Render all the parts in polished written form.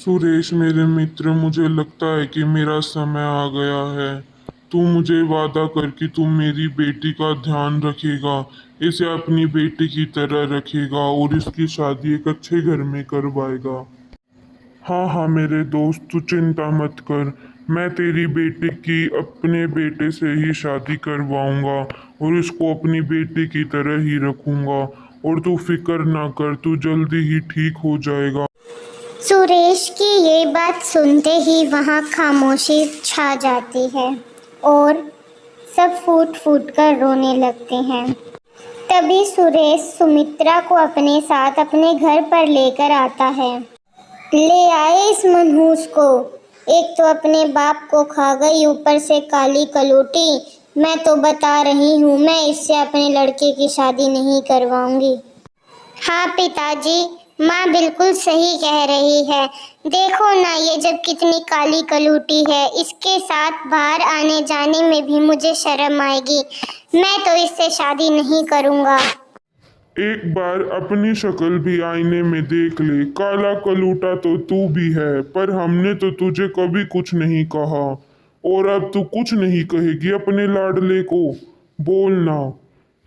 सुरेश मेरे मित्र, मुझे लगता है कि मेरा समय आ गया है। तू मुझे वादा कर कि तू मेरी बेटी का ध्यान रखेगा, इसे अपनी बेटी की तरह रखेगा और इसकी शादी एक अच्छे घर में करवाएगा। हाँ हाँ मेरे दोस्त, तू चिंता मत कर। मैं तेरी बेटी की अपने बेटे से ही शादी करवाऊंगा और इसको अपनी बेटी की तरह ही रखूंगा। और तू फिक्र ना कर, तू जल्दी ही ठीक हो जाएगा। सुरेश की ये बात सुनते ही वहाँ खामोशी छा जाती है और सब फूट फूट कर रोने लगते हैं। तभी सुरेश सुमित्रा को अपने साथ अपने घर पर लेकर आता है। ले आए इस मनहूस को, एक तो अपने बाप को खा गई, ऊपर से काली कलूटी। मैं तो बता रही हूँ, मैं इससे अपने लड़के की शादी नहीं करवाऊंगी। हाँ पिताजी, माँ बिल्कुल सही कह रही है। देखो ना, ये जब कितनी काली कलूटी है, इसके साथ बाहर आने जाने में भी मुझे शर्म आएगी। मैं तो इससे शादी नहीं करूँगा। एक बार अपनी शक्ल भी आईने में देख ले। काला कलूटा तो तू भी है, पर हमने तो तुझे कभी कुछ नहीं कहा और अब तू कुछ नहीं कहेगी अपने लाडले को। बोलना।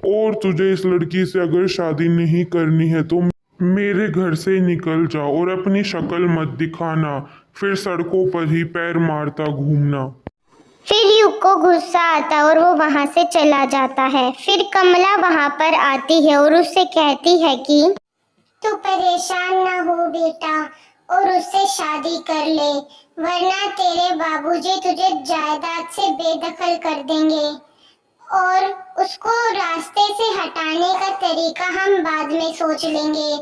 और तुझे इस लड़की से अगर शादी नहीं करनी है तो मेरे घर से निकल जा और अपनी शक्ल मत दिखाना, फिर सड़कों पर ही पैर मारता घूमना। फिर युग को गुस्सा आता और वो वहां से चला जाता है। फिर कमला वहां पर आती है और उससे कहती है कि तू परेशान ना हो बेटा और उससे शादी कर ले, वरना तेरे बाबूजी तुझे जायदाद से बेदखल कर देंगे और उसको रास्ते से हटाने का तरीका हम बाद में सोच लेंगे।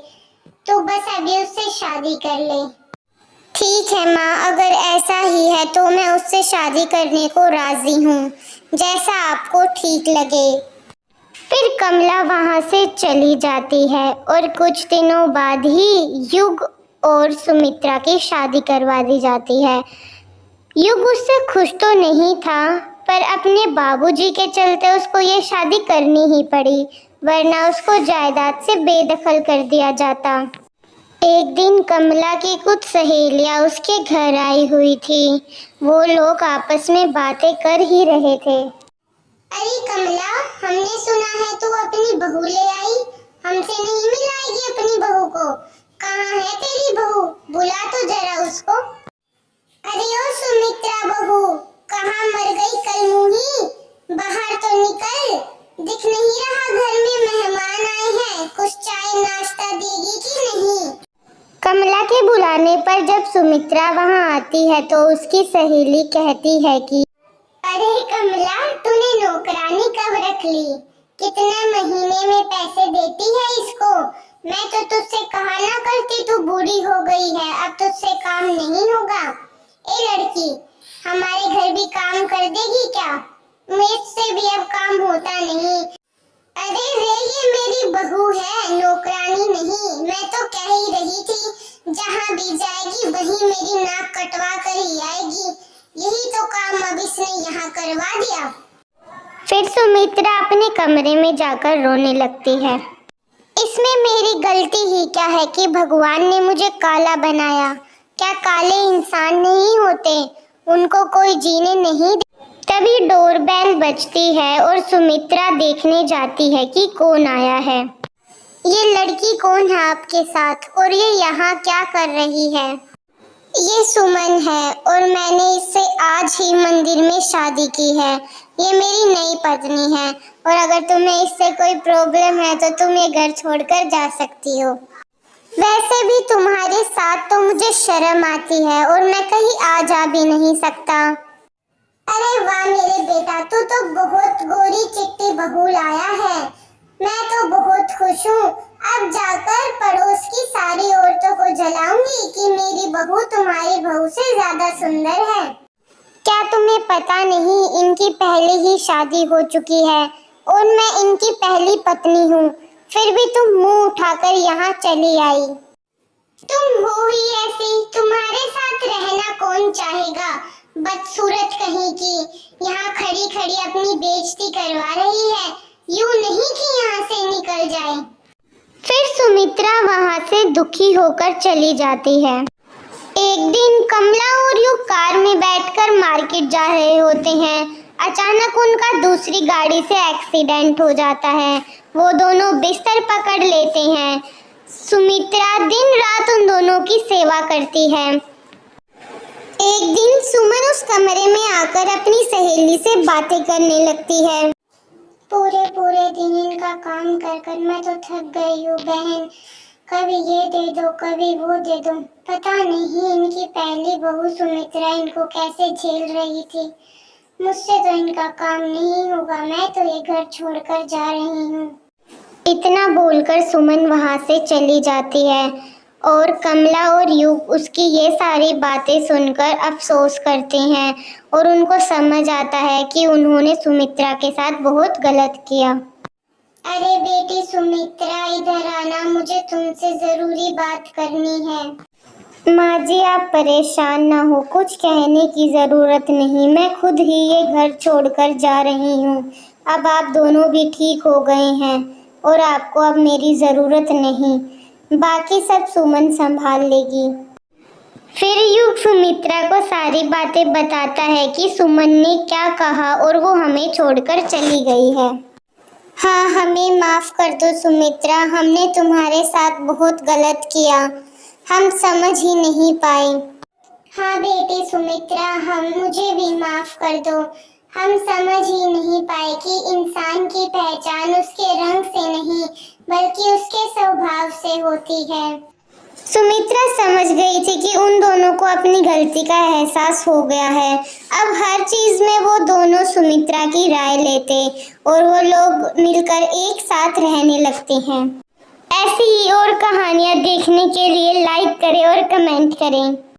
तू बस अभी उससे शादी कर ले। ठीक है माँ, अगर ऐसा ही है तो मैं उससे शादी करने को राजी हूँ, जैसा आपको ठीक लगे। फिर कमला वहाँ से चली जाती है और कुछ दिनों बाद ही युग और सुमित्रा की शादी करवा दी जाती है। युग उससे खुश तो नहीं था, पर अपने बाबूजी के चलते उसको ये शादी करनी ही पड़ी, वरना उसको जायदाद से बेदखल कर दिया जाता। एक दिन कमला की कुछ सहेलियां उसके घर आई हुई थी। वो लोग आपस में बातें कर ही रहे थे। अरे कमला, हमने सुना है तू अपनी बहू ले आई, हमसे नहीं मिलाएगी अपनी बहू को? कहाँ है तेरी बहू? बुला तो जरा उसको। अरे ओ सुमित्रा बहू, कहाँ मर गई कलमुही? बाहर तो निकल, दिख नहीं रहा घर में मेहमान आए हैं, कुछ चाय नाश्ता देगी कि नहीं? कमला के बुलाने पर जब सुमित्रा वहां आती है तो उसकी सहेली कहती है कि अरे कमला, तूने नौकरानी कब रख ली? कितने महीने में पैसे देती है इसको? मैं तो तुझसे कहा ना करती, तू बूढ़ी हो गई है, अब तुझसे काम नहीं होगा। ए लड़की, हमारे घर भी काम कर देगी क्या? मुझसे भी अब काम होता नहीं। अरे रे, ये मेरी बहू है, नौकरानी नहीं। मैं तो कह ही रही थी, जहाँ भी जाएगी वहीं मेरी नाक कटवा कर ही आएगी। यही तो काम अब इसने यहाँ करवा दिया। फिर सुमित्रा अपने कमरे में जाकर रोने लगती है। इसमें मेरी गलती ही क्या है कि भगवान ने मुझे काला बनाया? क्या काले इंसान नहीं होते? उनको कोई जीने नहीं। तभी डोरबेल बजती है और सुमित्रा देखने जाती है कि कौन आया है। ये लड़की कौन है आपके साथ और ये यहाँ क्या कर रही है? ये सुमन है और मैंने इससे आज ही मंदिर में शादी की है। ये मेरी नई पत्नी है और अगर तुम्हें इससे कोई प्रॉब्लम है तो तुम ये घर छोड़कर जा सकती हो। वैसे भी तुम्हारे साथ तो मुझे शर्म आती है और मैं कहीं आ जा भी नहीं सकता। अरे वाह मेरे बेटा, तू तो बहुत गोरी चिट्टी बहू लाया है। मैं तो बहुत खुश हूँ। अब जाकर पड़ोस की सारी औरतों को जलाऊंगी कि मेरी बहू तुम्हारी बहू से ज्यादा सुंदर है। क्या तुम्हें पता नहीं, इनकी पहले ही शादी हो चुकी है और मैं इनकी पहली पत्नी हूँ। फिर भी तुम मुंह उठाकर यहाँ चली आई। तुम हो ही ऐसी, तुम्हारे साथ रहना कौन चाहेगा? बदसूरत कहीं की, यहाँ खड़ी खड़ी अपनी बेइज्जती करवा रही है। यूं नहीं कि यहाँ से निकल जाए। फिर सुमित्रा वहाँ से दुखी होकर चली जाती है। एक दिन कमला और युग कार में बैठकर मार्केट जा रहे होते हैं। अचानक उनका दूसरी गाड़ी से एक्सीडेंट हो जाता है। वो दोनों बिस्तर पकड़ लेते हैं। सुमित्रा दिन रात उन दोनों की सेवा करती है। एक दिन सुमन उस कमरे में आकर अपनी सहेली से बातें करने लगती है। पूरे पूरे दिन इनका काम कर कर मैं तो थक गई हूँ बहन। कभी ये दे दो कभी वो दे दो। पता नहीं इनकी पहली बहू सुमित्रा इनको कैसे झेल रही थी। मुझसे तो इनका काम नहीं होगा। मैं तो ये घर छोड़कर जा रही हूँ। इतना बोलकर सुमन वहाँ से चली जाती है और कमला और युग उसकी ये सारी बातें सुनकर अफसोस करते हैं और उनको समझ आता है कि उन्होंने सुमित्रा के साथ बहुत गलत किया। अरे बेटी सुमित्रा इधर आना, मुझे तुमसे जरूरी बात करनी है। माँ जी आप परेशान ना हो, कुछ कहने की जरूरत नहीं। मैं खुद ही ये घर छोड़कर जा रही हूँ। अब आप दोनों भी ठीक हो गए हैं और आपको अब मेरी जरूरत नहीं। बाकी सब सुमन संभाल लेगी। फिर युग सुमित्रा को सारी बातें बताता है कि सुमन ने क्या कहा और वो हमें छोड़कर चली गई है। हाँ हमें माफ कर दो सुमित्रा, हमने तुम्हारे साथ बहुत गलत किया। हम समझ ही नहीं पाए। हाँ बेटी सुमित्रा मुझे भी माफ कर दो। हम समझ ही नहीं पाए कि इंसान की पहचान उसके रंग से नहीं बल्कि उसके स्वभाव से होती है। सुमित्रा समझ गई थी कि उन दोनों को अपनी गलती का एहसास हो गया है। अब हर चीज में वो दोनों सुमित्रा की राय लेते और वो लोग मिलकर एक साथ रहने लगते हैं। ऐसी ही और कहानियाँ देखने के लिए लाइक करें और कमेंट करें।